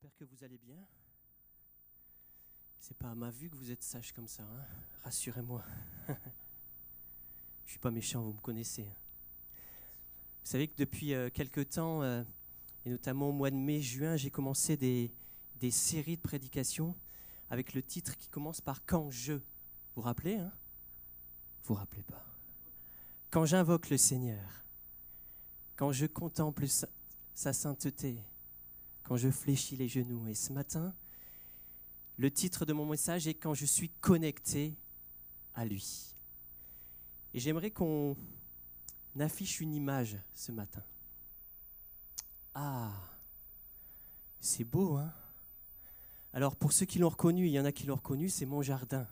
J'espère que vous allez bien. C'est pas à ma vue que vous êtes sage comme ça, hein. Rassurez-moi. Je suis pas méchant, vous me connaissez. Vous savez que depuis quelque temps, et notamment au mois de mai, juin, j'ai commencé des séries de prédications avec le titre qui commence par « Quand je ». Vous vous rappelez, hein? Vous vous rappelez pas. Quand j'invoque le Seigneur, quand je contemple sa sainteté, quand je fléchis les genoux. Et ce matin, le titre de mon message est « Quand je suis connecté à lui ». Et j'aimerais qu'on affiche une image ce matin. Ah, c'est beau, hein? Alors, pour ceux qui l'ont reconnu, il y en a qui l'ont reconnu, c'est mon jardin.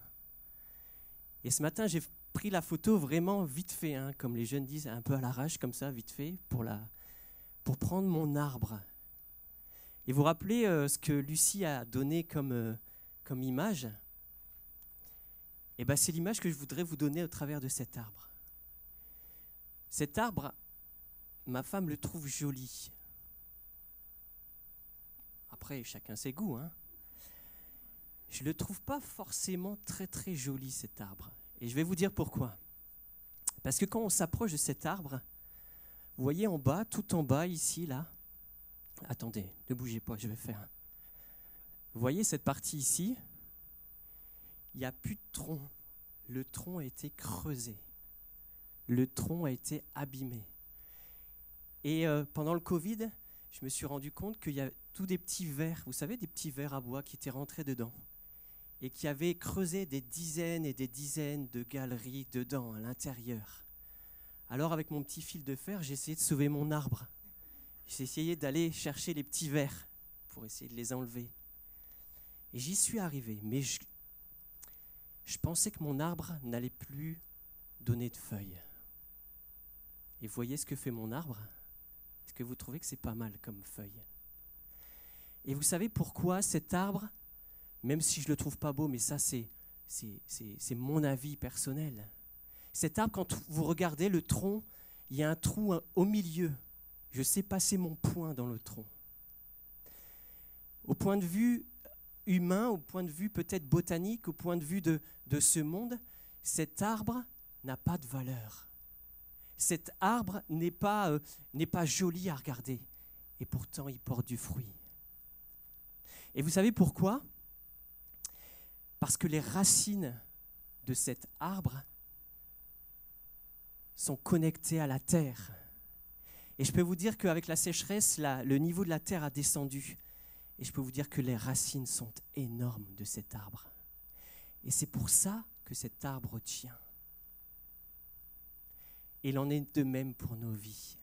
Et ce matin, j'ai pris la photo vraiment vite fait, hein, comme les jeunes disent, un peu à l'arrache, comme ça, vite fait, pour prendre mon arbre. Et vous vous rappelez ce que Lucie a donné comme image? Eh bien, c'est l'image que je voudrais vous donner au travers de cet arbre. Cet arbre, ma femme le trouve joli. Après, chacun ses goûts, hein. Je ne le trouve pas forcément très très joli, cet arbre. Et je vais vous dire pourquoi. Parce que quand on s'approche de cet arbre, vous voyez en bas, tout en bas, ici, là. Attendez, ne bougez pas, je vais faire. Vous voyez cette partie ici? Il n'y a plus de tronc. Le tronc a été creusé. Le tronc a été abîmé. Et pendant le Covid, je me suis rendu compte qu'il y a tous des petits vers, vous savez, des petits vers à bois qui étaient rentrés dedans et qui avaient creusé des dizaines et des dizaines de galeries dedans, à l'intérieur. Alors, avec mon petit fil de fer, j'ai essayé de sauver mon arbre. J'ai essayé d'aller chercher les petits vers pour essayer de les enlever. Et j'y suis arrivé, mais je pensais que mon arbre n'allait plus donner de feuilles. Et vous voyez ce que fait mon arbre? Est-ce que vous trouvez que c'est pas mal comme feuille? Et vous savez pourquoi cet arbre, même si je le trouve pas beau, mais ça c'est mon avis personnel. Cet arbre, quand vous regardez le tronc, il y a un trou au milieu. Je sais passer mon poing dans le tronc. Au point de vue humain, au point de vue peut-être botanique, au point de vue de ce monde, cet arbre n'a pas de valeur. Cet arbre n'est pas joli à regarder. Et pourtant, il porte du fruit. Et vous savez pourquoi? Parce que les racines de cet arbre sont connectées à la terre. Et je peux vous dire qu'avec la sécheresse, le niveau de la terre a descendu. Et je peux vous dire que les racines sont énormes de cet arbre. Et c'est pour ça que cet arbre tient. Et il en est de même pour nos vies.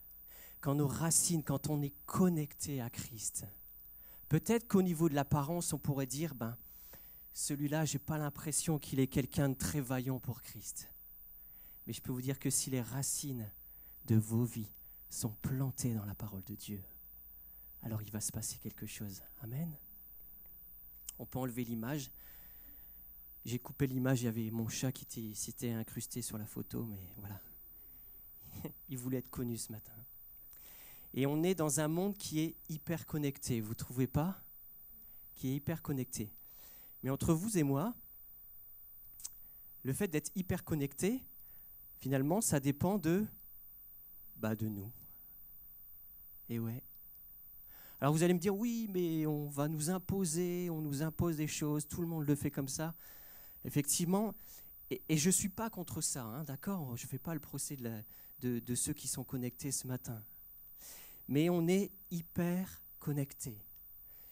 Quand nos racines, quand on est connecté à Christ, peut-être qu'au niveau de l'apparence, on pourrait dire, celui-là, je n'ai pas l'impression qu'il est quelqu'un de très vaillant pour Christ. Mais je peux vous dire que si les racines de vos vies sont plantées dans la parole de Dieu, alors il va se passer quelque chose. Amen. On peut enlever l'image. J'ai coupé l'image, il y avait mon chat qui s'était incrusté sur la photo, mais voilà. Il voulait être connu ce matin. Et on est dans un monde qui est hyper connecté, vous ne trouvez pas? Qui est hyper connecté. Mais entre vous et moi, le fait d'être hyper connecté, finalement, ça dépend de nous. Et ouais. Alors vous allez me dire, oui, mais on va nous imposer, on nous impose des choses, tout le monde le fait comme ça. Effectivement, et je ne suis pas contre ça, hein, d'accord? Je ne fais pas le procès de ceux qui sont connectés ce matin. Mais on est hyper connectés.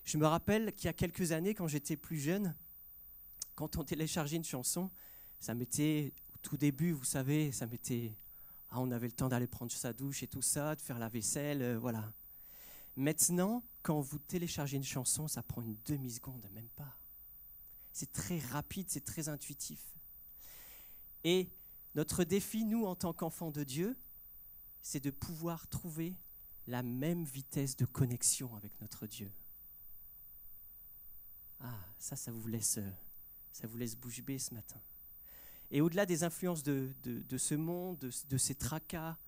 Je me rappelle qu'il y a quelques années, quand j'étais plus jeune, quand on téléchargeait une chanson, ça m'était, au tout début, vous savez, on avait le temps d'aller prendre sa douche et tout ça, de faire la vaisselle, voilà. Maintenant, quand vous téléchargez une chanson, ça prend une demi-seconde, même pas. C'est très rapide, c'est très intuitif. Et notre défi, nous, en tant qu'enfants de Dieu, c'est de pouvoir trouver la même vitesse de connexion avec notre Dieu. Ah, ça vous laisse bouche bée ce matin. Et au-delà des influences de ce monde, de ces tracas,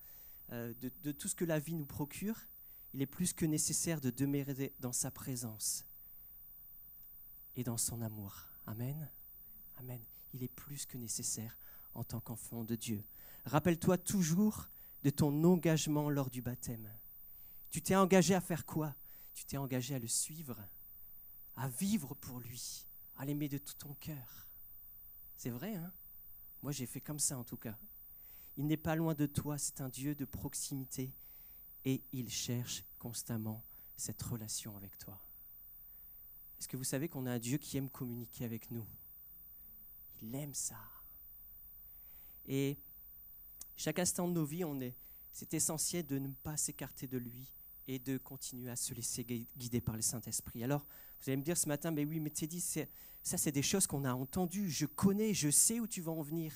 de tout ce que la vie nous procure, il est plus que nécessaire de demeurer dans sa présence et dans son amour. Amen. Amen. Il est plus que nécessaire en tant qu'enfant de Dieu. Rappelle-toi toujours de ton engagement lors du baptême. Tu t'es engagé à faire quoi? Tu t'es engagé à le suivre, à vivre pour lui, à l'aimer de tout ton cœur. C'est vrai, hein? Moi, j'ai fait comme ça en tout cas. Il n'est pas loin de toi, c'est un Dieu de proximité et il cherche constamment cette relation avec toi. Est-ce que vous savez qu'on a un Dieu qui aime communiquer avec nous? Il aime ça. Et chaque instant de nos vies, c'est essentiel de ne pas s'écarter de lui et de continuer à se laisser guider par le Saint-Esprit. Alors, vous allez me dire ce matin, mais oui, mais Teddy, ça c'est des choses qu'on a entendues, je connais, je sais où tu vas en venir.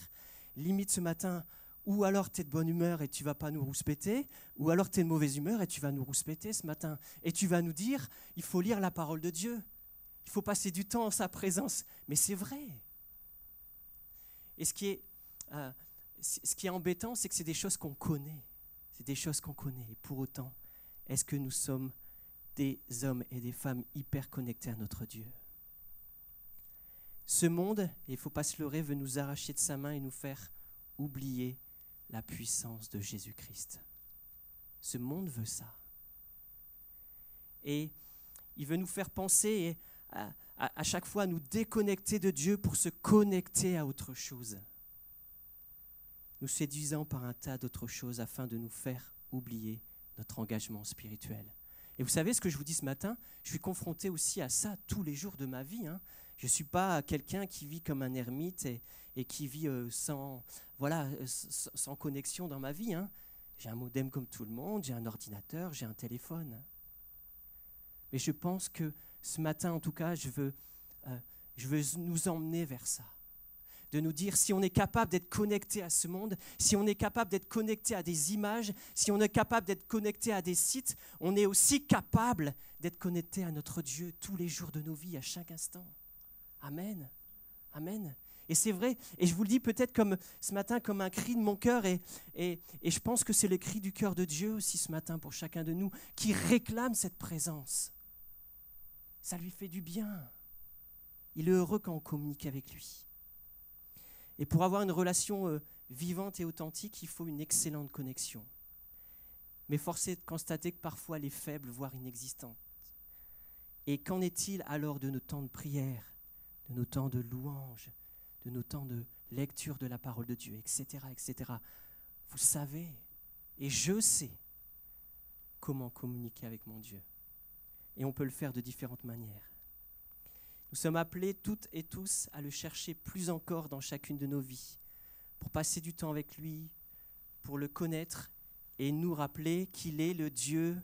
Limite ce matin, ou alors tu es de bonne humeur et tu ne vas pas nous rouspéter, ou alors tu es de mauvaise humeur et tu vas nous rouspéter ce matin. Et tu vas nous dire, il faut lire la parole de Dieu, il faut passer du temps en sa présence. Mais c'est vrai. Et ce qui est embêtant, c'est que c'est des choses qu'on connaît. C'est des choses qu'on connaît. Et pour autant, est-ce que nous sommes des hommes et des femmes hyper connectés à notre Dieu? Ce monde, et il ne faut pas se leurrer, veut nous arracher de sa main et nous faire oublier la puissance de Jésus-Christ. Ce monde veut ça. Et il veut nous faire penser à chaque fois à nous déconnecter de Dieu pour se connecter à autre chose, nous séduisant par un tas d'autres choses afin de nous faire oublier notre engagement spirituel. Et vous savez ce que je vous dis ce matin? Je suis confronté aussi à ça tous les jours de ma vie. Je ne suis pas quelqu'un qui vit comme un ermite et qui vit sans connexion dans ma vie. J'ai un modem comme tout le monde, j'ai un ordinateur, j'ai un téléphone. Mais je pense que ce matin, en tout cas, je veux nous emmener vers ça. De nous dire, si on est capable d'être connecté à ce monde, si on est capable d'être connecté à des images, si on est capable d'être connecté à des sites, on est aussi capable d'être connecté à notre Dieu tous les jours de nos vies, à chaque instant. Amen. Amen. Et c'est vrai, et je vous le dis peut-être comme ce matin comme un cri de mon cœur, et je pense que c'est le cri du cœur de Dieu aussi ce matin pour chacun de nous, qui réclame cette présence. Ça lui fait du bien. Il est heureux quand on communique avec lui. Et pour avoir une relation vivante et authentique, il faut une excellente connexion. Mais force est de constater que parfois elle est faible, voire inexistante. Et qu'en est-il alors de nos temps de prière, de nos temps de louange, de nos temps de lecture de la parole de Dieu, etc., etc. Vous savez, et je sais, comment communiquer avec mon Dieu. Et on peut le faire de différentes manières. Nous sommes appelés toutes et tous à le chercher plus encore dans chacune de nos vies, pour passer du temps avec lui, pour le connaître et nous rappeler qu'il est le Dieu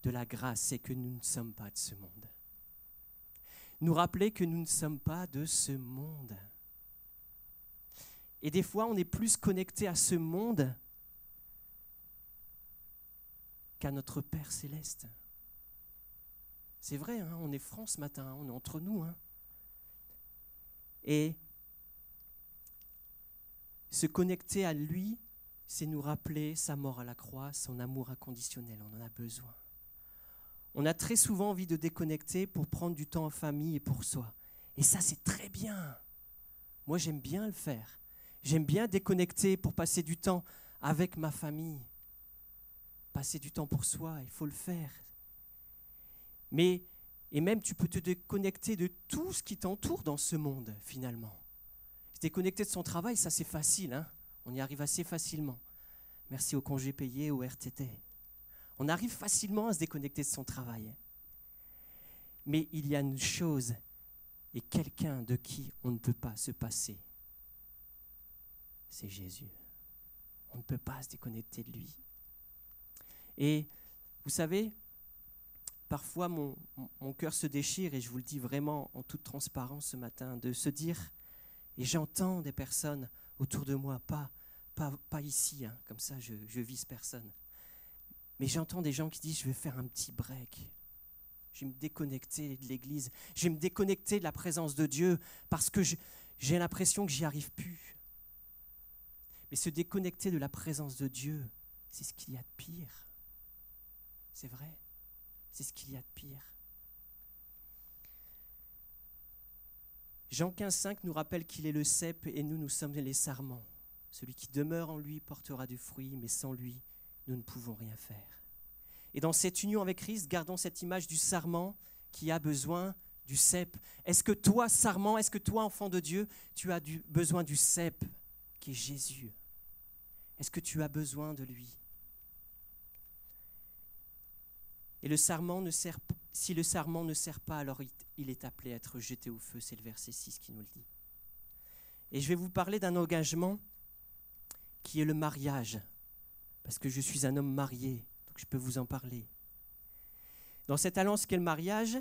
de la grâce et que nous ne sommes pas de ce monde. Nous rappeler que nous ne sommes pas de ce monde. Et des fois, on est plus connecté à ce monde qu'à notre Père céleste. C'est vrai, on est franc ce matin, on est entre nous. Et se connecter à lui, c'est nous rappeler sa mort à la croix, son amour inconditionnel, on en a besoin. On a très souvent envie de déconnecter pour prendre du temps en famille et pour soi. Et ça, c'est très bien. Moi, j'aime bien le faire. J'aime bien déconnecter pour passer du temps avec ma famille. Passer du temps pour soi, il faut le faire. Et même, tu peux te déconnecter de tout ce qui t'entoure dans ce monde, finalement. Se déconnecter de son travail, ça c'est facile. On y arrive assez facilement. Merci aux congés payés, au RTT. On arrive facilement à se déconnecter de son travail. Mais il y a une chose et quelqu'un de qui on ne peut pas se passer. C'est Jésus. On ne peut pas se déconnecter de lui. Et vous savez, parfois, mon cœur se déchire, et je vous le dis vraiment en toute transparence ce matin, de se dire, et j'entends des personnes autour de moi, pas ici, comme ça je vise personne, mais j'entends des gens qui disent, je vais faire un petit break, je vais me déconnecter de l'église, je vais me déconnecter de la présence de Dieu, parce que j'ai l'impression que j'y arrive plus. Mais se déconnecter de la présence de Dieu, c'est ce qu'il y a de pire. C'est vrai. C'est ce qu'il y a de pire. Jean 15,5 nous rappelle qu'il est le cep et nous sommes les sarments. Celui qui demeure en lui portera du fruit, mais sans lui, nous ne pouvons rien faire. Et dans cette union avec Christ, gardons cette image du sarment qui a besoin du cep. Est-ce que toi, sarment, est-ce que toi, enfant de Dieu, tu as besoin du cep qui est Jésus? Est-ce que tu as besoin de lui? Et le sarment si le sarment ne sert pas, alors il est appelé à être jeté au feu. C'est le verset 6 qui nous le dit. Et je vais vous parler d'un engagement qui est le mariage, parce que je suis un homme marié, donc je peux vous en parler. Dans cette alliance qu'est le mariage,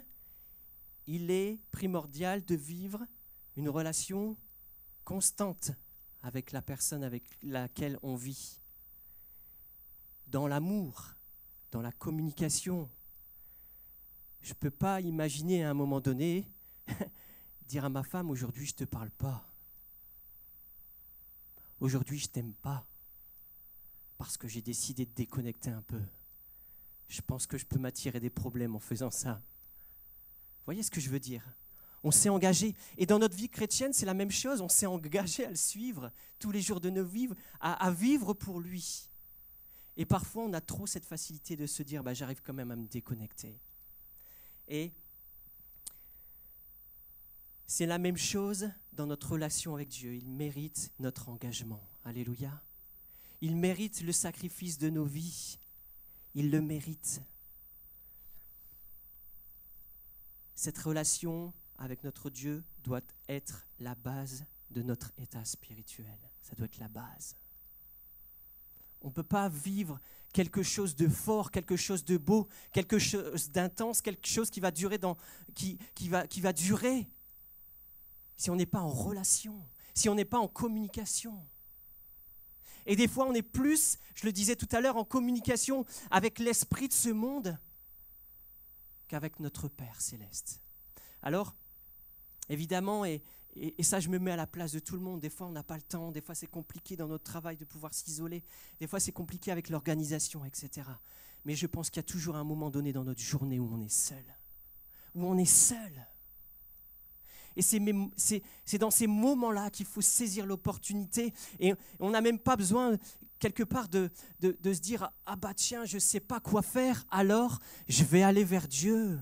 il est primordial de vivre une relation constante avec la personne avec laquelle on vit, dans l'amour, dans la communication. Je ne peux pas imaginer à un moment donné dire à ma femme, aujourd'hui je ne te parle pas. Aujourd'hui je ne t'aime pas parce que j'ai décidé de déconnecter un peu. Je pense que je peux m'attirer des problèmes en faisant ça. Vous voyez ce que je veux dire? On s'est engagé. Et dans notre vie chrétienne, c'est la même chose. On s'est engagé à le suivre tous les jours de nos vies, à vivre pour lui. Et parfois, on a trop cette facilité de se dire j'arrive quand même à me déconnecter. Et c'est la même chose dans notre relation avec Dieu. Il mérite notre engagement. Alléluia. Il mérite le sacrifice de nos vies. Il le mérite. Cette relation avec notre Dieu doit être la base de notre état spirituel. Ça doit être la base. On ne peut pas vivre quelque chose de fort, quelque chose de beau, quelque chose d'intense, quelque chose qui va durer, qui va durer si on n'est pas en relation, si on n'est pas en communication. Et des fois, on est plus, je le disais tout à l'heure, en communication avec l'esprit de ce monde qu'avec notre Père céleste. Alors, évidemment, et ça, je me mets à la place de tout le monde. Des fois, on n'a pas le temps. Des fois, c'est compliqué dans notre travail de pouvoir s'isoler. Des fois, c'est compliqué avec l'organisation, etc. Mais je pense qu'il y a toujours un moment donné dans notre journée où on est seul. Où on est seul. Et c'est dans ces moments-là qu'il faut saisir l'opportunité. Et on n'a même pas besoin, quelque part, de se dire « Ah bah tiens, je ne sais pas quoi faire, alors je vais aller vers Dieu. »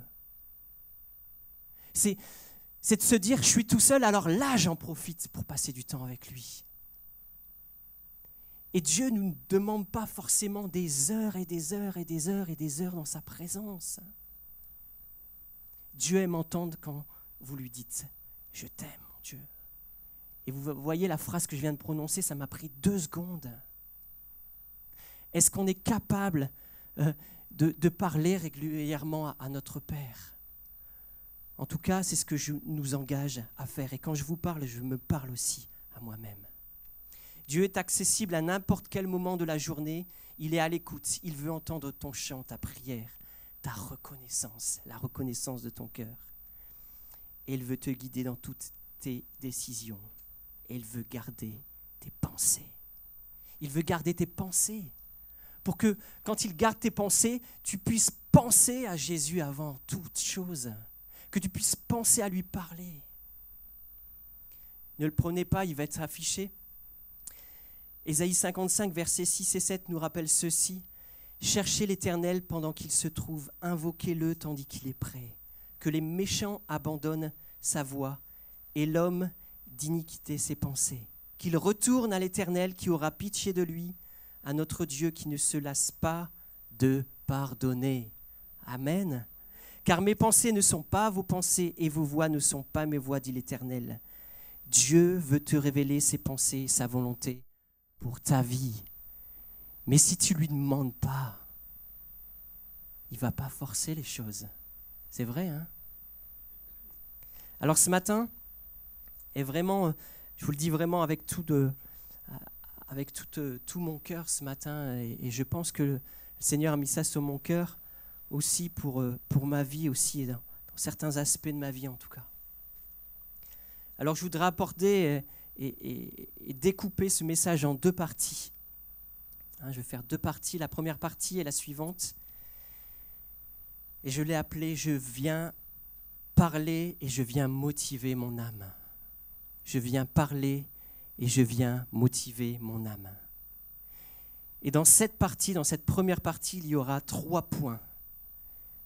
C'est de se dire, je suis tout seul, alors là, j'en profite pour passer du temps avec lui. Et Dieu ne nous demande pas forcément des heures et des heures et des heures et des heures dans sa présence. Dieu aime entendre quand vous lui dites, je t'aime, mon Dieu. Et vous voyez la phrase que je viens de prononcer, ça m'a pris 2 secondes. Est-ce qu'on est capable de parler régulièrement à notre Père ? En tout cas, c'est ce que je nous engage à faire. Et quand je vous parle, je me parle aussi à moi-même. Dieu est accessible à n'importe quel moment de la journée. Il est à l'écoute. Il veut entendre ton chant, ta prière, ta reconnaissance, la reconnaissance de ton cœur. Et il veut te guider dans toutes tes décisions. Et il veut garder tes pensées. Il veut garder tes pensées pour que, quand il garde tes pensées, tu puisses penser à Jésus avant toute chose. Que tu puisses penser à lui parler. Ne le prenez pas, il va être affiché. Ésaïe 55, versets 6 et 7 nous rappelle ceci. Cherchez l'Éternel pendant qu'il se trouve, invoquez-le tandis qu'il est prêt. Que les méchants abandonnent sa voie et l'homme d'iniquité ses pensées. Qu'il retourne à l'Éternel qui aura pitié de lui, à notre Dieu qui ne se lasse pas de pardonner. Amen. Car mes pensées ne sont pas vos pensées et vos voix ne sont pas mes voix, dit l'Éternel. Dieu veut te révéler ses pensées, sa volonté pour ta vie. Mais si tu ne lui demandes pas, il ne va pas forcer les choses. C'est vrai, hein? Alors ce matin, et vraiment, je vous le dis vraiment avec tout mon cœur ce matin, et je pense que le Seigneur a mis ça sur mon cœur, aussi pour ma vie, aussi dans certains aspects de ma vie en tout cas. Alors je voudrais aborder et découper ce message en 2 parties. Je vais faire 2 parties. La première partie est la suivante. Et je l'ai appelée « Je viens parler et je viens motiver mon âme ». je viens parler et je viens motiver mon âme. Et dans cette partie, dans cette première partie, il y aura 3 points.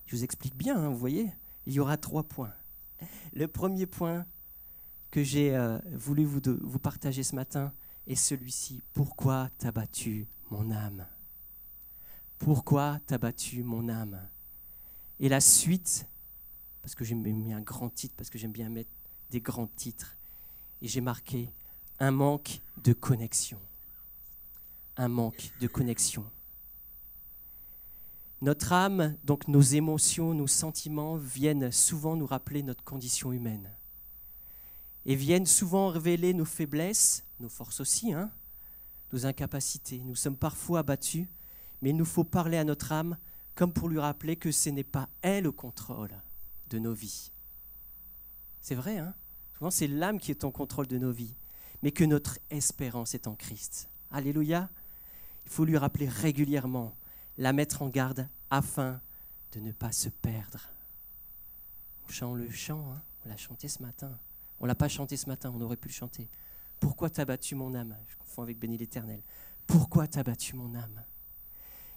Je vous explique bien, hein, vous voyez, il y aura 3 points. Le premier point que j'ai voulu vous partager ce matin est celui-ci. Pourquoi t'as battu mon âme ? Pourquoi t'as battu mon âme ? Et la suite, parce que j'ai mis un grand titre, parce que j'aime bien mettre des grands titres, et j'ai marqué un manque de connexion. Un manque de connexion. Notre âme, donc nos émotions, nos sentiments viennent souvent nous rappeler notre condition humaine. Et viennent souvent révéler nos faiblesses, nos forces aussi, hein, nos incapacités. Nous sommes parfois abattus, mais il nous faut parler à notre âme comme pour lui rappeler que ce n'est pas elle au contrôle de nos vies. C'est vrai, hein ? Souvent c'est l'âme qui est en contrôle de nos vies, mais que notre espérance est en Christ. Alléluia ! Il faut lui rappeler régulièrement, la mettre en garde afin de ne pas se perdre. On chante le chant, hein ? On l'a chanté ce matin. On ne l'a pas chanté ce matin, on aurait pu le chanter. Pourquoi t'as battu mon âme ? Je confonds avec Béni l'Éternel. Pourquoi t'as battu mon âme ?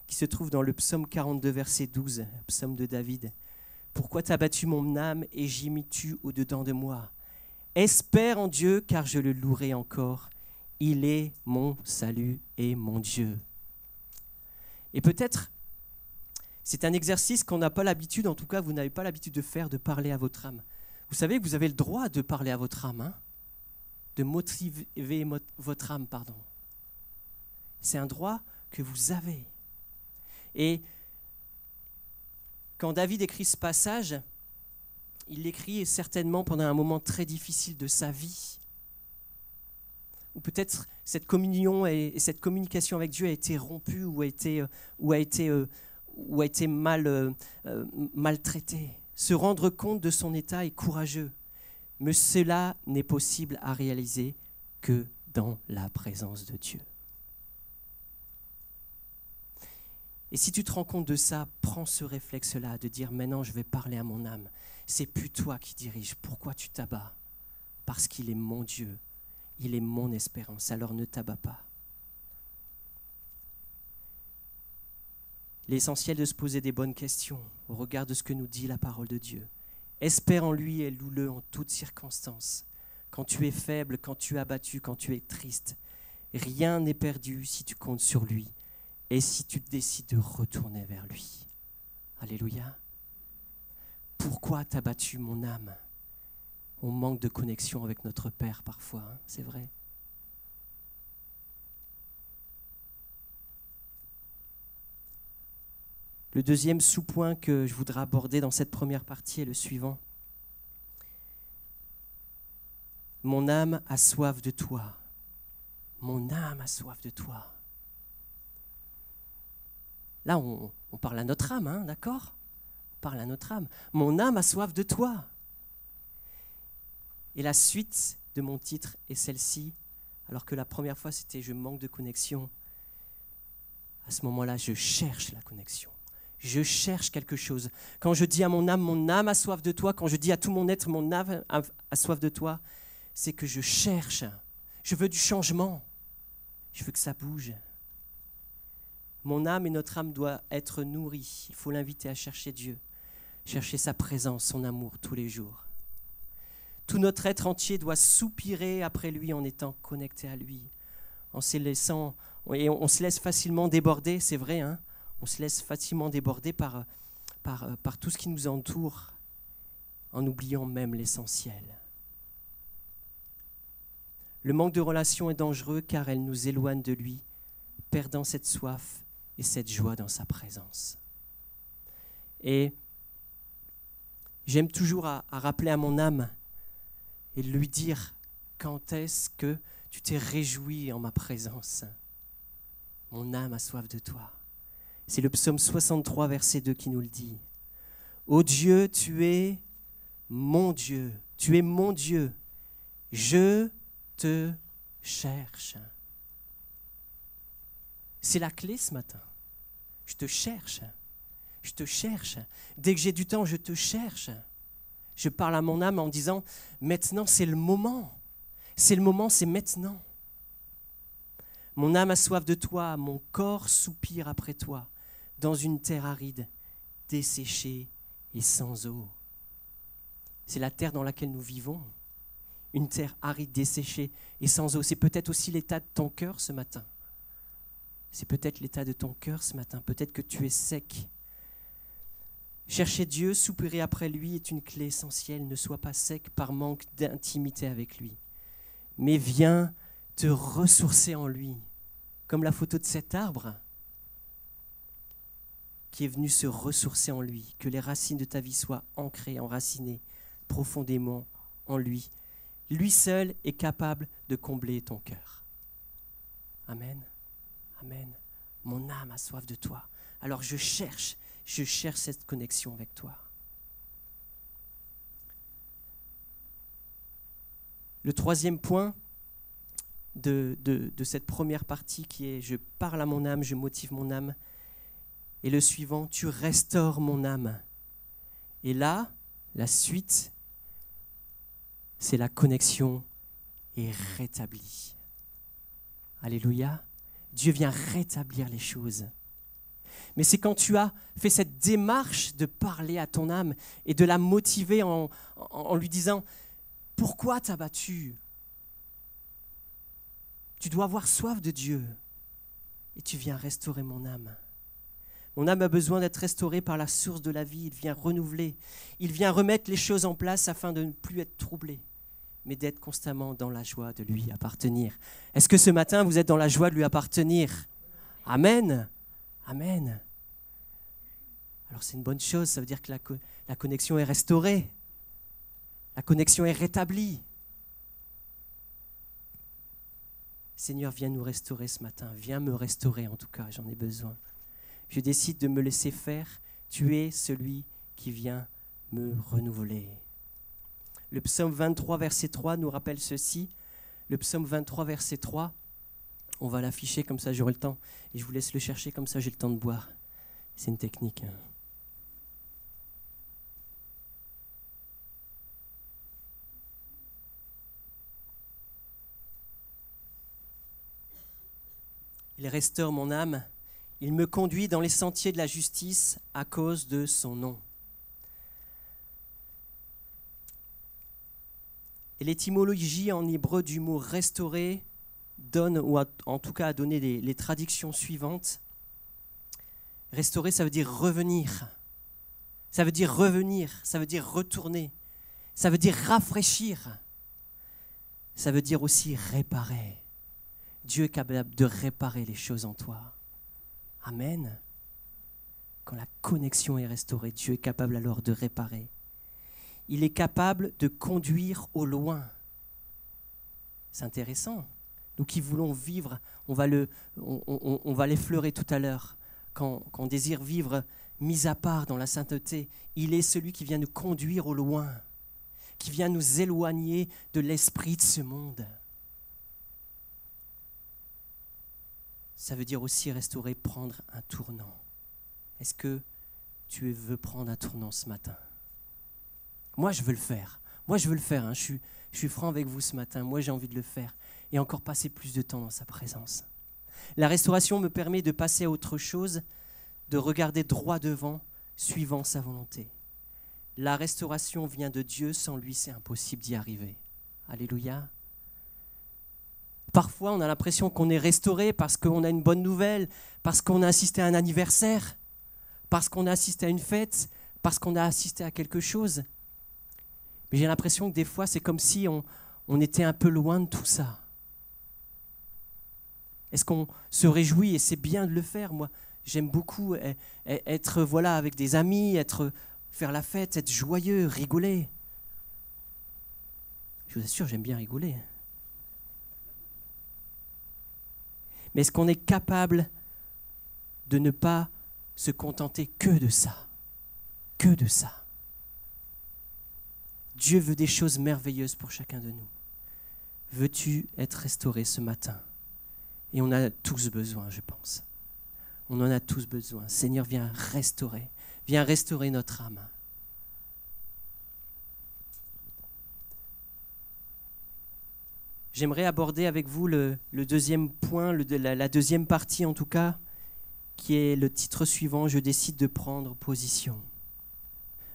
Qui se trouve dans le psaume 42, verset 12, psaume de David. Pourquoi t'as battu mon âme et gémis-tu au-dedans de moi ? Espère en Dieu, car je le louerai encore. Il est mon salut et mon Dieu. Et peut-être, c'est un exercice qu'on n'a pas l'habitude, en tout cas vous n'avez pas l'habitude de faire, de parler à votre âme. Vous savez que vous avez le droit de parler à votre âme, hein, de motiver votre âme, pardon. C'est un droit que vous avez. Et quand David écrit ce passage, il l'écrit certainement pendant un moment très difficile de sa vie, où peut-être cette communion et cette communication avec Dieu a été rompue ou a été maltraitée. Se rendre compte de son état est courageux, mais cela n'est possible à réaliser que dans la présence de Dieu. Et si tu te rends compte de ça, prends ce réflexe-là de dire maintenant je vais parler à mon âme. C'est plus toi qui dirige. Pourquoi tu t'abats ? Parce qu'il est mon Dieu, il est mon espérance, alors ne t'abats pas. L'essentiel de se poser des bonnes questions au regard de ce que nous dit la parole de Dieu. Espère en lui et loue-le en toutes circonstances. Quand tu es faible, quand tu es abattu, quand tu es triste, rien n'est perdu si tu comptes sur lui et si tu décides de retourner vers lui. Alléluia. Pourquoi t'as battu mon âme ? On manque de connexion avec notre Père parfois, hein, c'est vrai. Le deuxième sous-point que je voudrais aborder dans cette première partie est le suivant. Mon âme a soif de toi. Mon âme a soif de toi. Là, on parle à notre âme, hein, d'accord ? On parle à notre âme. Mon âme a soif de toi. Et la suite de mon titre est celle-ci, alors que la première fois, c'était « je manque de connexion ». À ce moment-là, je cherche la connexion. Je cherche quelque chose. Quand je dis à mon âme a soif de toi, quand je dis à tout mon être, mon âme a soif de toi, c'est que je cherche. Je veux du changement. Je veux que ça bouge. Mon âme et notre âme doivent être nourries. Il faut l'inviter à chercher Dieu, chercher sa présence, son amour tous les jours. Tout notre être entier doit soupirer après lui en étant connecté à lui. On se laisse facilement déborder, c'est vrai, hein ? On se laisse facilement déborder par tout ce qui nous entoure, en oubliant même l'essentiel. Le manque de relation est dangereux car elle nous éloigne de lui, perdant cette soif et cette joie dans sa présence. Et j'aime toujours à rappeler à mon âme et lui dire quand est-ce que tu t'es réjoui en ma présence. Mon âme a soif de toi. C'est le psaume 63, verset 2 qui nous le dit. Ô Dieu, tu es mon Dieu, tu es mon Dieu, je te cherche. C'est la clé ce matin. Je te cherche. Je te cherche. Dès que j'ai du temps, je te cherche. Je parle à mon âme en disant, maintenant c'est le moment. C'est le moment, c'est maintenant. Mon âme a soif de toi, mon corps soupire après toi, dans une terre aride, desséchée et sans eau. C'est la terre dans laquelle nous vivons, une terre aride, desséchée et sans eau. C'est peut-être aussi l'état de ton cœur ce matin. C'est peut-être l'état de ton cœur ce matin. Peut-être que tu es sec. Chercher Dieu, soupirer après lui est une clé essentielle. Ne sois pas sec par manque d'intimité avec lui. Mais viens te ressourcer en lui. Comme la photo de cet arbre qui est venu se ressourcer en lui. Que les racines de ta vie soient ancrées, enracinées profondément en lui. Lui seul est capable de combler ton cœur. Amen. Amen. Mon âme a soif de toi. Alors je cherche cette connexion avec toi. Le troisième point de cette première partie qui est « Je parle à mon âme, je motive mon âme » est le suivant « Tu restaures mon âme ». Et là, la suite, c'est la connexion est rétablie. Alléluia. Dieu vient rétablir les choses. Mais c'est quand tu as fait cette démarche de parler à ton âme et de la motiver en lui disant « Pourquoi t'as battu ? Tu dois avoir soif de Dieu. Et tu viens restaurer mon âme. Mon âme a besoin d'être restaurée par la source de la vie. Il vient renouveler. Il vient remettre les choses en place afin de ne plus être troublé, mais d'être constamment dans la joie de lui appartenir. Est-ce que ce matin, vous êtes dans la joie de lui appartenir ? Amen. Amen. Alors c'est une bonne chose, ça veut dire que la connexion est restaurée. La connexion est rétablie. Seigneur, viens nous restaurer ce matin. Viens me restaurer en tout cas, j'en ai besoin. Je décide de me laisser faire. Tu es celui qui vient me renouveler. Le psaume 23, verset 3 nous rappelle ceci. Le psaume 23, verset 3, on va l'afficher comme ça, j'aurai le temps. Et je vous laisse le chercher comme ça, j'ai le temps de boire. C'est une technique. Il restaure mon âme. Il me conduit dans les sentiers de la justice à cause de son nom. Et l'étymologie en hébreu du mot « restaurer » donne, ou en tout cas a donné les traductions suivantes. Restaurer, ça veut dire revenir. Ça veut dire revenir, ça veut dire retourner. Ça veut dire rafraîchir. Ça veut dire aussi réparer. Dieu est capable de réparer les choses en toi. Amen. Quand la connexion est restaurée, Dieu est capable alors de réparer. Il est capable de conduire au loin. C'est intéressant. Nous qui voulons vivre, on va l'effleurer tout à l'heure. Quand on désire vivre mis à part dans la sainteté, il est celui qui vient nous conduire au loin, qui vient nous éloigner de l'esprit de ce monde. Ça veut dire aussi restaurer, prendre un tournant. Est-ce que tu veux prendre un tournant ce matin ? Moi, je veux le faire. Moi, je veux le faire. Hein. Je suis franc avec vous ce matin. Moi, j'ai envie de le faire. Et encore passer plus de temps dans sa présence. La restauration me permet de passer à autre chose, de regarder droit devant, suivant sa volonté. La restauration vient de Dieu. Sans lui, c'est impossible d'y arriver. Alléluia. Parfois, on a l'impression qu'on est restauré parce qu'on a une bonne nouvelle, parce qu'on a assisté à un anniversaire, parce qu'on a assisté à une fête, parce qu'on a assisté à quelque chose. Mais j'ai l'impression que des fois, c'est comme si on était un peu loin de tout ça. Est-ce qu'on se réjouit? Et c'est bien de le faire. Moi, j'aime beaucoup être avec des amis, faire la fête, être joyeux, rigoler. Je vous assure, j'aime bien rigoler. Mais est-ce qu'on est capable de ne pas se contenter que de ça? Que de ça. Dieu veut des choses merveilleuses pour chacun de nous. Veux-tu être restauré ce matin? Et on en a tous besoin, je pense. On en a tous besoin. Seigneur, viens restaurer notre âme. j'aimerais aborder avec vous le deuxième point, la deuxième partie en tout cas, qui est le titre suivant, « Je décide de prendre position ».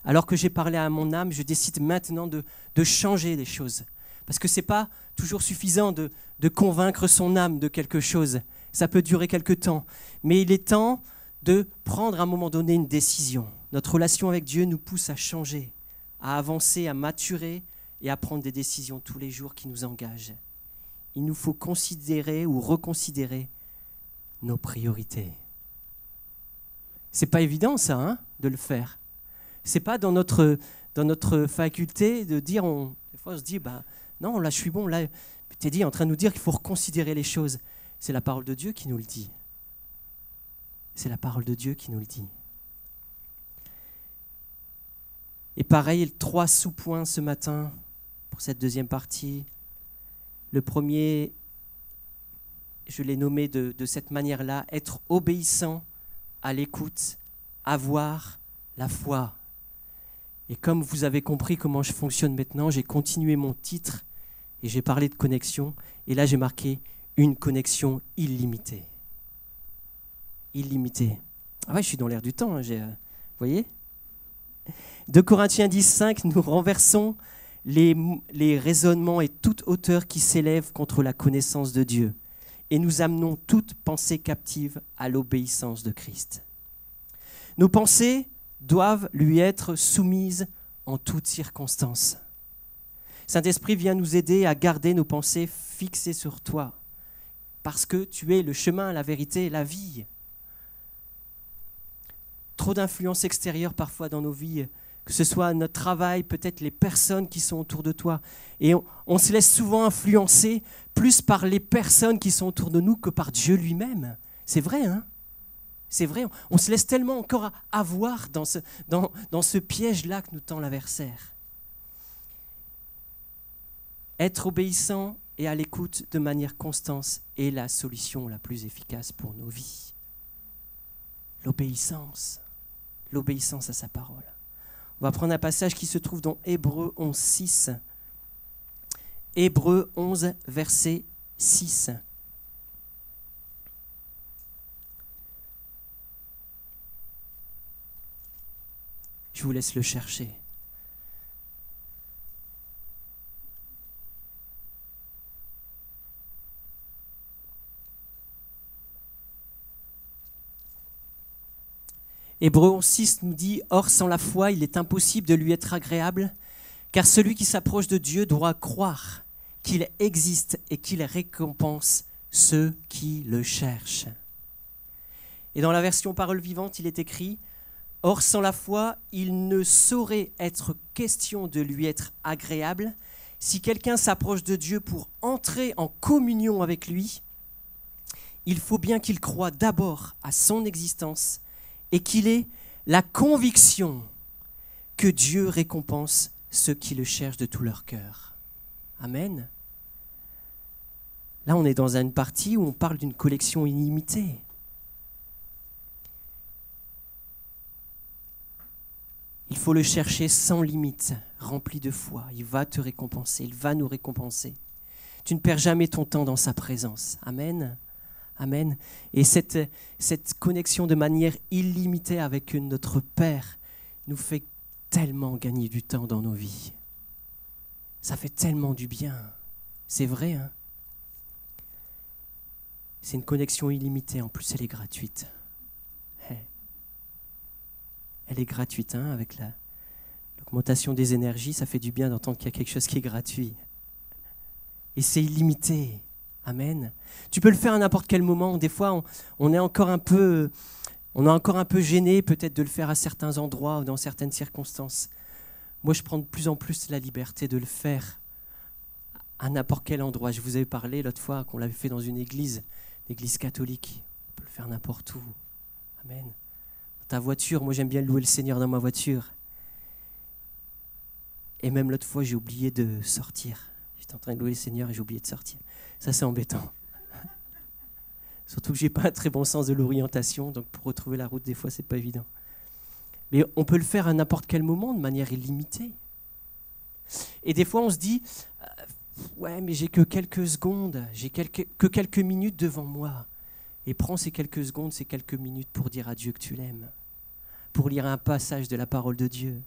Alors que j'ai parlé à mon âme, je décide maintenant de changer les choses. Parce que ce n'est pas toujours suffisant de convaincre son âme de quelque chose. Ça peut durer quelque temps. Mais il est temps de prendre à un moment donné une décision. Notre relation avec Dieu nous pousse à changer, à avancer, à maturer et à prendre des décisions tous les jours qui nous engagent. Il nous faut considérer ou reconsidérer nos priorités. C'est pas évident ça, hein, de le faire. C'est pas dans notre faculté de dire, des fois on se dit, non, là je suis bon, là Teddy est en train de nous dire qu'il faut reconsidérer les choses. C'est la parole de Dieu qui nous le dit. C'est la parole de Dieu qui nous le dit. Et pareil, 3 sous-points ce matin pour cette deuxième partie. Le premier, je l'ai nommé de cette manière-là, être obéissant à l'écoute, avoir la foi. Et comme vous avez compris comment je fonctionne maintenant, j'ai continué mon titre et j'ai parlé de connexion. Et là, j'ai marqué une connexion illimitée. Illimitée. Ah ouais, je suis dans l'air du temps, hein, vous voyez ? 2 Corinthiens 10:5, nous renversons les raisonnements et toute hauteur qui s'élève contre la connaissance de Dieu. Et nous amenons toute pensée captive à l'obéissance de Christ. Nos pensées doivent lui être soumises en toutes circonstances. Saint-Esprit vient nous aider à garder nos pensées fixées sur toi, parce que tu es le chemin, la vérité et la vie. Trop d'influences extérieures parfois dans nos vies, que ce soit notre travail, peut-être les personnes qui sont autour de toi. Et on se laisse souvent influencer plus par les personnes qui sont autour de nous que par Dieu lui-même. C'est vrai, hein ? C'est vrai, on se laisse tellement encore avoir dans ce piège-là que nous tend l'adversaire. Être obéissant et à l'écoute de manière constante est la solution la plus efficace pour nos vies. L'obéissance à sa parole. On va prendre un passage qui se trouve dans Hébreux 11:6. Hébreux 11, verset 6. Je vous laisse le chercher. Hébreux 6 nous dit « Or, sans la foi, il est impossible de lui être agréable, car celui qui s'approche de Dieu doit croire qu'il existe et qu'il récompense ceux qui le cherchent. » Et dans la version Parole vivante, il est écrit « Or, sans la foi, il ne saurait être question de lui être agréable. Si quelqu'un s'approche de Dieu pour entrer en communion avec lui, il faut bien qu'il croie d'abord à son existence et qu'il ait la conviction que Dieu récompense ceux qui le cherchent de tout leur cœur. » Amen. Là, on est dans une partie où on parle d'une collection illimitée. Il faut le chercher sans limite, rempli de foi. Il va te récompenser, il va nous récompenser. Tu ne perds jamais ton temps dans sa présence. Amen. Amen. Et cette connexion de manière illimitée avec notre Père nous fait tellement gagner du temps dans nos vies. Ça fait tellement du bien. C'est vrai, hein? C'est une connexion illimitée. En plus, elle est gratuite. Elle est gratuite, hein, avec l'augmentation des énergies. Ça fait du bien d'entendre qu'il y a quelque chose qui est gratuit. Et c'est illimité. Amen. Tu peux le faire à n'importe quel moment. Des fois, on est encore un peu gêné peut-être de le faire à certains endroits ou dans certaines circonstances. Moi, je prends de plus en plus la liberté de le faire à n'importe quel endroit. Je vous avais parlé l'autre fois qu'on l'avait fait dans une église catholique. On peut le faire n'importe où. Amen. Dans ta voiture, moi j'aime bien louer le Seigneur dans ma voiture. Et même l'autre fois, j'ai oublié de sortir. J'étais en train de louer le Seigneur et j'ai oublié de sortir. Ça, c'est embêtant. Surtout que je n'ai pas un très bon sens de l'orientation, donc pour retrouver la route, des fois, c'est pas évident. Mais on peut le faire à n'importe quel moment, de manière illimitée. Et des fois, on se dit, Ouais, mais j'ai que quelques secondes, que quelques minutes devant moi. Et prends ces quelques secondes, ces quelques minutes pour dire à Dieu que tu l'aimes, pour lire un passage de la parole de Dieu,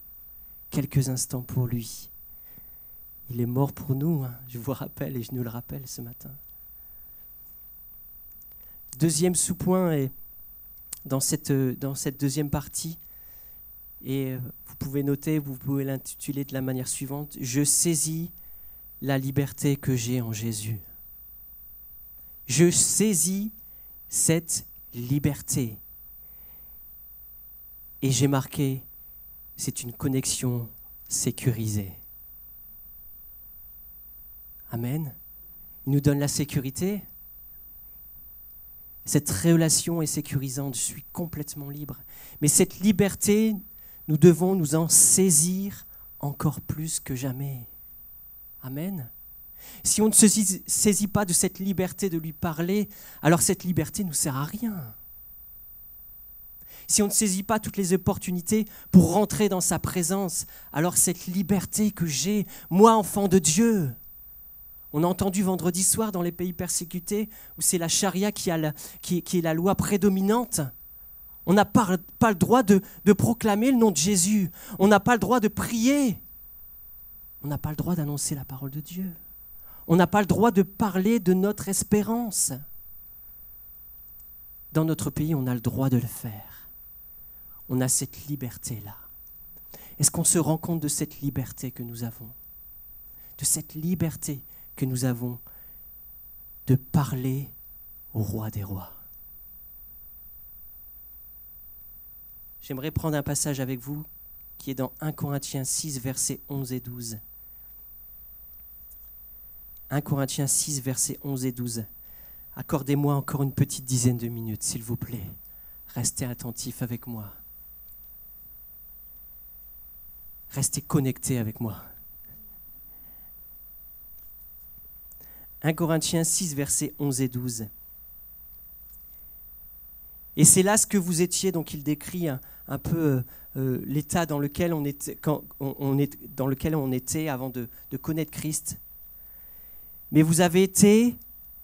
quelques instants pour lui. Il est mort pour nous, hein. Je vous rappelle et je nous le rappelle ce matin. Deuxième sous-point est dans cette deuxième partie, et vous pouvez noter, vous pouvez l'intituler de la manière suivante: je saisis la liberté que j'ai en Jésus. Je saisis cette liberté. Et j'ai marqué, c'est une connexion sécurisée. Amen. Il nous donne la sécurité. Cette relation est sécurisante, je suis complètement libre. Mais cette liberté, nous devons nous en saisir encore plus que jamais. Amen. Si on ne se saisit pas de cette liberté de lui parler, alors cette liberté ne nous sert à rien. Si on ne saisit pas toutes les opportunités pour rentrer dans sa présence, alors cette liberté que j'ai, moi, enfant de Dieu. On a entendu vendredi soir dans les pays persécutés, où c'est la charia qui est la loi prédominante. On n'a pas le droit de proclamer le nom de Jésus. On n'a pas le droit de prier. On n'a pas le droit d'annoncer la parole de Dieu. On n'a pas le droit de parler de notre espérance. Dans notre pays, on a le droit de le faire. On a cette liberté-là. Est-ce qu'on se rend compte de cette liberté que nous avons? De cette liberté que nous avons de parler au roi des rois. J'aimerais prendre un passage avec vous qui est dans 1 Corinthiens 6, versets 11 et 12. 1 Corinthiens 6, versets 11 et 12. Accordez-moi encore une petite dizaine de minutes, s'il vous plaît. Restez attentifs avec moi. Restez connectés avec moi. 1 Corinthiens 6, versets 11 et 12. Et c'est là ce que vous étiez, donc il décrit un peu l'état dans lequel on était avant de connaître Christ. Mais vous avez été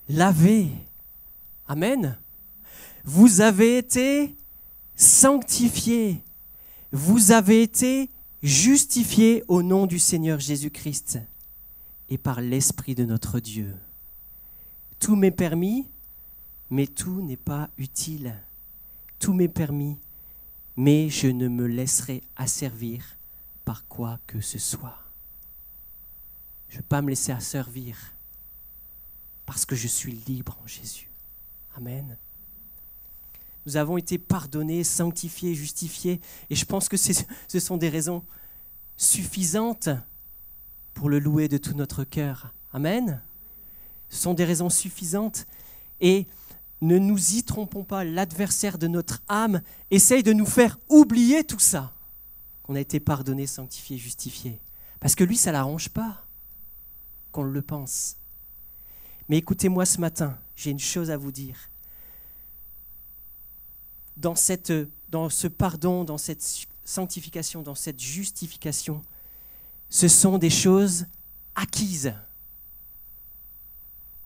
lavés. Amen. Vous avez été sanctifiés. Vous avez été justifiés au nom du Seigneur Jésus-Christ et par l'Esprit de notre Dieu. Tout m'est permis, mais tout n'est pas utile. Tout m'est permis, mais je ne me laisserai asservir par quoi que ce soit. Je ne veux pas me laisser asservir parce que je suis libre en Jésus. Amen. Nous avons été pardonnés, sanctifiés, justifiés, et je pense que ce sont des raisons suffisantes pour le louer de tout notre cœur. Amen. Ce sont des raisons suffisantes. Et ne nous y trompons pas, l'adversaire de notre âme essaye de nous faire oublier tout ça, qu'on a été pardonné, sanctifié, justifié. Parce que lui, ça ne l'arrange pas qu'on le pense. Mais écoutez-moi ce matin, j'ai une chose à vous dire. Dans ce pardon, dans cette sanctification, dans cette justification, ce sont des choses acquises.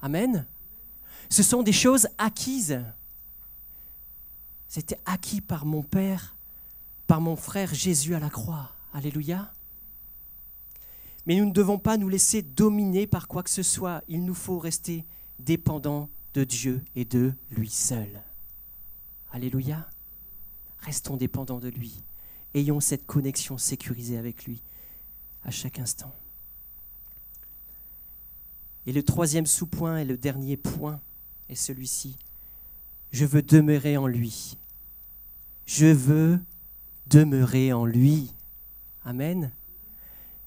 Amen. Ce sont des choses acquises. C'était acquis par mon Père, par mon frère Jésus à la croix. Alléluia. Mais nous ne devons pas nous laisser dominer par quoi que ce soit. Il nous faut rester dépendants de Dieu et de lui seul. Alléluia. Restons dépendants de lui. Ayons cette connexion sécurisée avec lui à chaque instant. Et le troisième sous-point et le dernier point est celui-ci. Je veux demeurer en lui. Je veux demeurer en lui. Amen.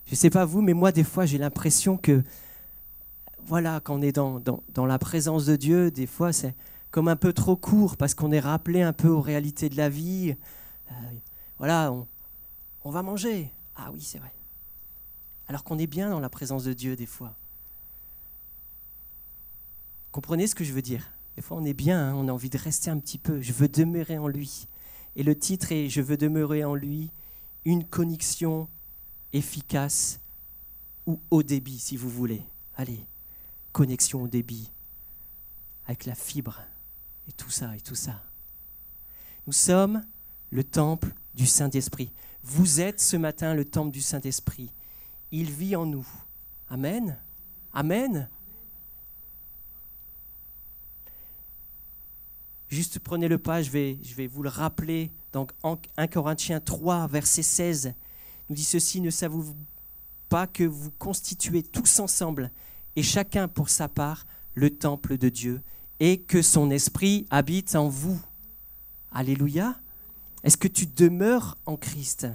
Je ne sais pas vous, mais moi, des fois, j'ai l'impression que, voilà, quand on est dans la présence de Dieu, des fois, c'est comme un peu trop court parce qu'on est rappelé un peu aux réalités de la vie. Voilà, on va manger. Ah oui, c'est vrai. Alors qu'on est bien dans la présence de Dieu, des fois. Comprenez ce que je veux dire? Des fois, on est bien, hein, on a envie de rester un petit peu. Je veux demeurer en lui. Et le titre est « Je veux demeurer en lui, une connexion efficace ou haut débit, si vous voulez, Allez, connexion au débit, avec la fibre, et tout ça, et tout ça. Nous sommes le temple du Saint-Esprit. Vous êtes ce matin le temple du Saint-Esprit. Il vit en nous. Amen. Amen. Juste prenez le pas, je vais vous le rappeler. Donc, en 1 Corinthiens 3, verset 16, nous dit ceci, ne savez-vous pas que vous constituez tous ensemble, et chacun pour sa part, le temple de Dieu, et que son esprit habite en vous. Alléluia. Est-ce que tu demeures en Christ?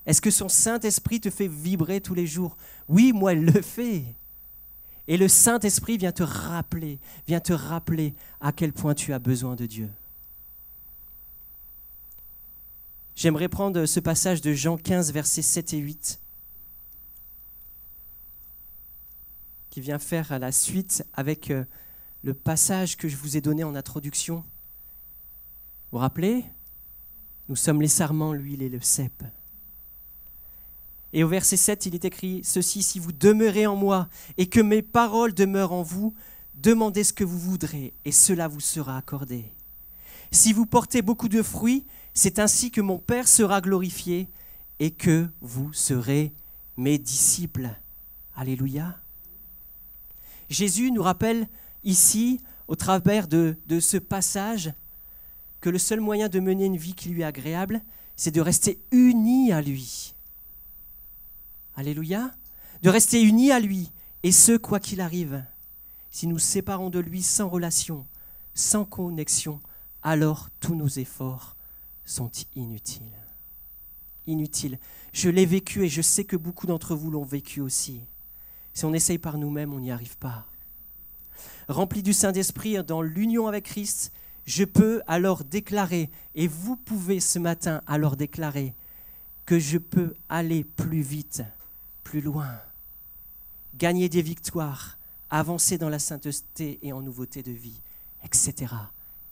Est-ce que son Saint-Esprit te fait vibrer tous les jours? Oui, moi, il le fait. Et le Saint-Esprit vient te rappeler à quel point tu as besoin de Dieu. J'aimerais prendre ce passage de Jean 15, versets 7 et 8, qui vient faire à la suite avec le passage que je vous ai donné en introduction. Vous vous rappelez? Nous sommes les sarments, l'huile et le cep. Et au verset 7, il est écrit ceci, si vous demeurez en moi et que mes paroles demeurent en vous, demandez ce que vous voudrez et cela vous sera accordé. Si vous portez beaucoup de fruits, c'est ainsi que mon Père sera glorifié et que vous serez mes disciples. Alléluia. Jésus nous rappelle ici, au travers de ce passage, que le seul moyen de mener une vie qui lui est agréable, c'est de rester unis à lui. Alléluia. De rester unis à lui, et ce, quoi qu'il arrive. Si nous séparons de lui sans relation, sans connexion, alors tous nos efforts sont inutiles. Inutiles. Je l'ai vécu et je sais que beaucoup d'entre vous l'ont vécu aussi. Si on essaye par nous-mêmes, on n'y arrive pas. Rempli du Saint-Esprit dans l'union avec Christ, je peux alors déclarer, et vous pouvez ce matin alors déclarer, que je peux aller plus vite, plus loin, gagner des victoires, avancer dans la sainteté et en nouveauté de vie, etc.,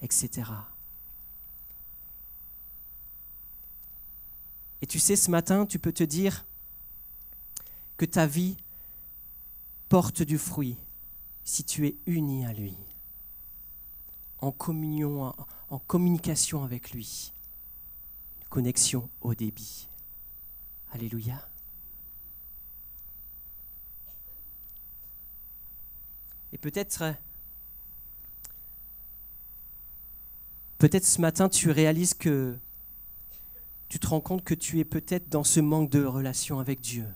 etc. Et tu sais, ce matin, tu peux te dire que ta vie porte du fruit si tu es uni à lui, en communion, en communication avec lui, une connexion au débit. Alléluia. Et peut-être ce matin, tu réalises que tu te rends compte que tu es peut-être dans ce manque de relation avec Dieu.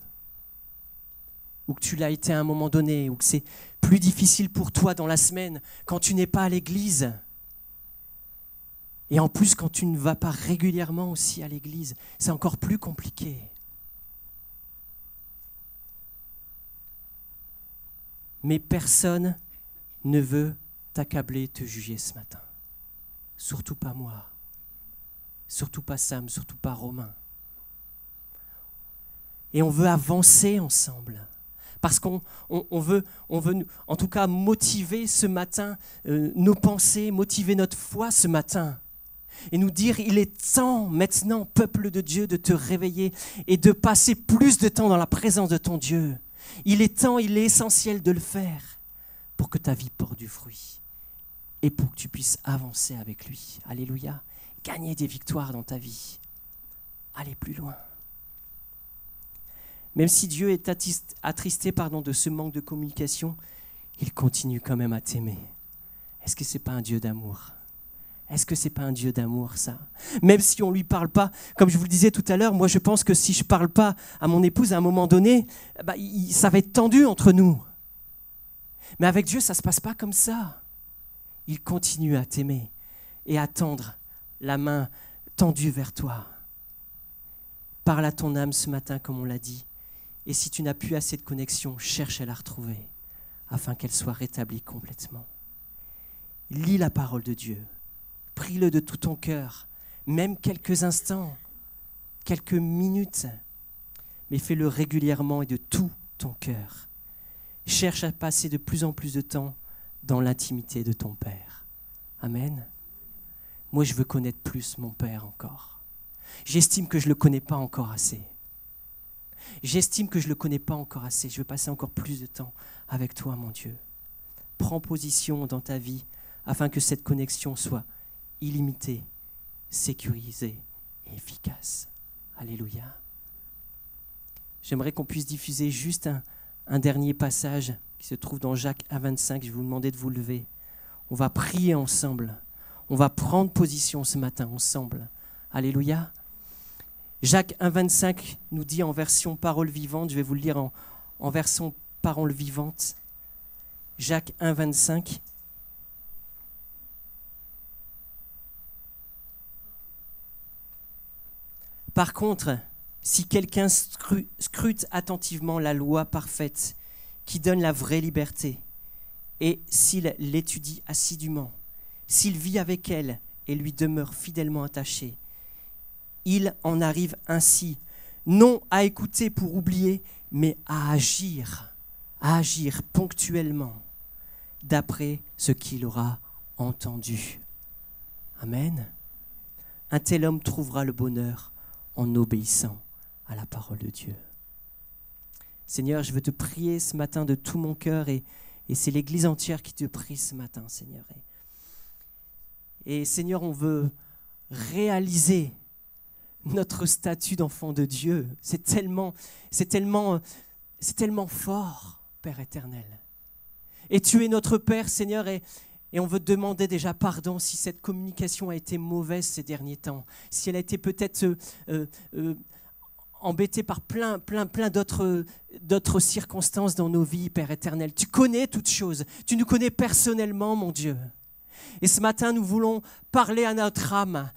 Ou que tu l'as été à un moment donné, ou que c'est plus difficile pour toi dans la semaine quand tu n'es pas à l'église. Et en plus, quand tu ne vas pas régulièrement aussi à l'église, c'est encore plus compliqué. Mais personne ne veut t'accabler, te juger ce matin. Surtout pas moi. Surtout pas Sam, surtout pas Romain. Et on veut avancer ensemble. Parce qu'on veut, en tout cas, motiver ce matin nos pensées, motiver notre foi ce matin. Et nous dire, il est temps maintenant, peuple de Dieu, de te réveiller et de passer plus de temps dans la présence de ton Dieu. Il est temps, il est essentiel de le faire pour que ta vie porte du fruit et pour que tu puisses avancer avec lui. Alléluia. Gagner des victoires dans ta vie. Aller plus loin. Même si Dieu est attristé de ce manque de communication, il continue quand même à t'aimer. Est-ce que ce n'est pas un Dieu d'amour ? Est-ce que ce n'est pas un Dieu d'amour, ça ? Même si on ne lui parle pas, comme je vous le disais tout à l'heure, moi je pense que si je ne parle pas à mon épouse à un moment donné, ça va être tendu entre nous. Mais avec Dieu, ça ne se passe pas comme ça. Il continue à t'aimer et à tendre la main tendue vers toi. Parle à ton âme ce matin, comme on l'a dit. Et si tu n'as plus assez de connexion, cherche à la retrouver afin qu'elle soit rétablie complètement. Lis la parole de Dieu. Prie-le de tout ton cœur, même quelques instants, quelques minutes, mais fais-le régulièrement et de tout ton cœur. Cherche à passer de plus en plus de temps dans l'intimité de ton Père. Amen. Moi, je veux connaître plus mon Père encore. J'estime que je ne le connais pas encore assez. J'estime que je ne le connais pas encore assez. Je veux passer encore plus de temps avec toi, mon Dieu. Prends position dans ta vie afin que cette connexion soit illimitée, sécurisée et efficace. Alléluia. J'aimerais qu'on puisse diffuser juste un dernier passage qui se trouve dans Jacques 1,25. Je vais vous demander de vous lever. On va prier ensemble. On va prendre position ce matin ensemble. Alléluia. Jacques 1,25 nous dit en version parole vivante, je vais vous le lire en version parole vivante. Jacques 1,25. Par contre, si quelqu'un scrute attentivement la loi parfaite qui donne la vraie liberté, et s'il l'étudie assidûment, s'il vit avec elle et lui demeure fidèlement attaché, il en arrive ainsi, non à écouter pour oublier, mais à agir ponctuellement, d'après ce qu'il aura entendu. Amen. Un tel homme trouvera le bonheur en obéissant à la parole de Dieu. Seigneur, je veux te prier ce matin de tout mon cœur et c'est l'Église entière qui te prie ce matin, Seigneur. Et Seigneur, on veut réaliser notre statut d'enfant de Dieu. C'est tellement fort, Père éternel. Et tu es notre Père, Seigneur, et on veut te demander déjà pardon si cette communication a été mauvaise ces derniers temps, si elle a été peut-être embêtée par plein d'autres circonstances dans nos vies, Père éternel. Tu connais toutes choses, tu nous connais personnellement, mon Dieu. Et ce matin, nous voulons parler à notre âme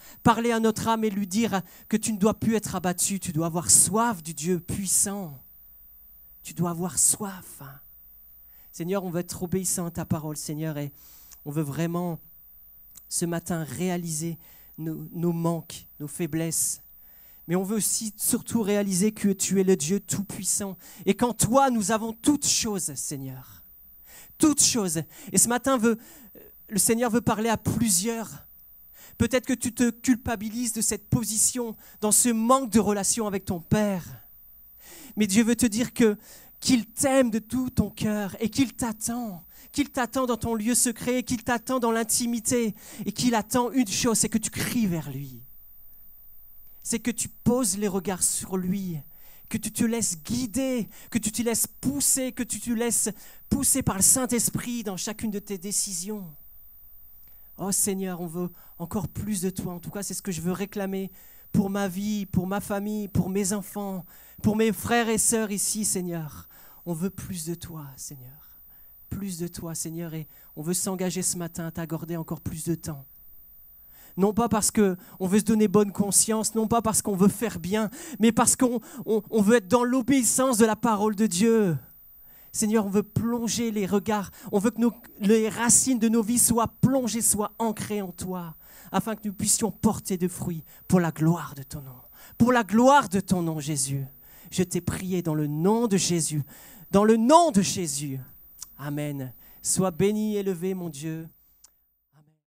et lui dire que tu ne dois plus être abattu, tu dois avoir soif du Dieu puissant. Tu dois avoir soif. Seigneur, on veut être obéissant à ta parole, Seigneur, et on veut vraiment ce matin réaliser nos manques, nos faiblesses. Mais on veut aussi surtout réaliser que tu es le Dieu tout-puissant et qu'en toi, nous avons toutes choses, Seigneur. Toutes choses. Et ce matin, le Seigneur veut parler à plusieurs. Peut-être que tu te culpabilises de cette position, dans ce manque de relation avec ton Père. Mais Dieu veut te dire qu'il t'aime de tout ton cœur et qu'il t'attend dans ton lieu secret, qu'il t'attend dans l'intimité et qu'il attend une chose, c'est que tu cries vers lui. C'est que tu poses les regards sur lui, que tu te laisses guider, que tu te laisses pousser, que tu te laisses pousser par le Saint-Esprit dans chacune de tes décisions. Oh Seigneur, on veut encore plus de toi. En tout cas, c'est ce que je veux réclamer pour ma vie, pour ma famille, pour mes enfants, pour mes frères et sœurs ici, Seigneur. On veut plus de toi, Seigneur. Plus de toi, Seigneur. Et on veut s'engager ce matin à t'accorder encore plus de temps. Non pas parce qu'on veut se donner bonne conscience, non pas parce qu'on veut faire bien, mais parce qu'on veut être dans l'obéissance de la parole de Dieu. Seigneur, on veut plonger les regards, on veut que les racines de nos vies soient plongées, soient ancrées en toi, afin que nous puissions porter de fruits pour la gloire de ton nom. Pour la gloire de ton nom, Jésus. Je t'ai prié dans le nom de Jésus. Dans le nom de Jésus. Amen. Sois béni et élevé, mon Dieu.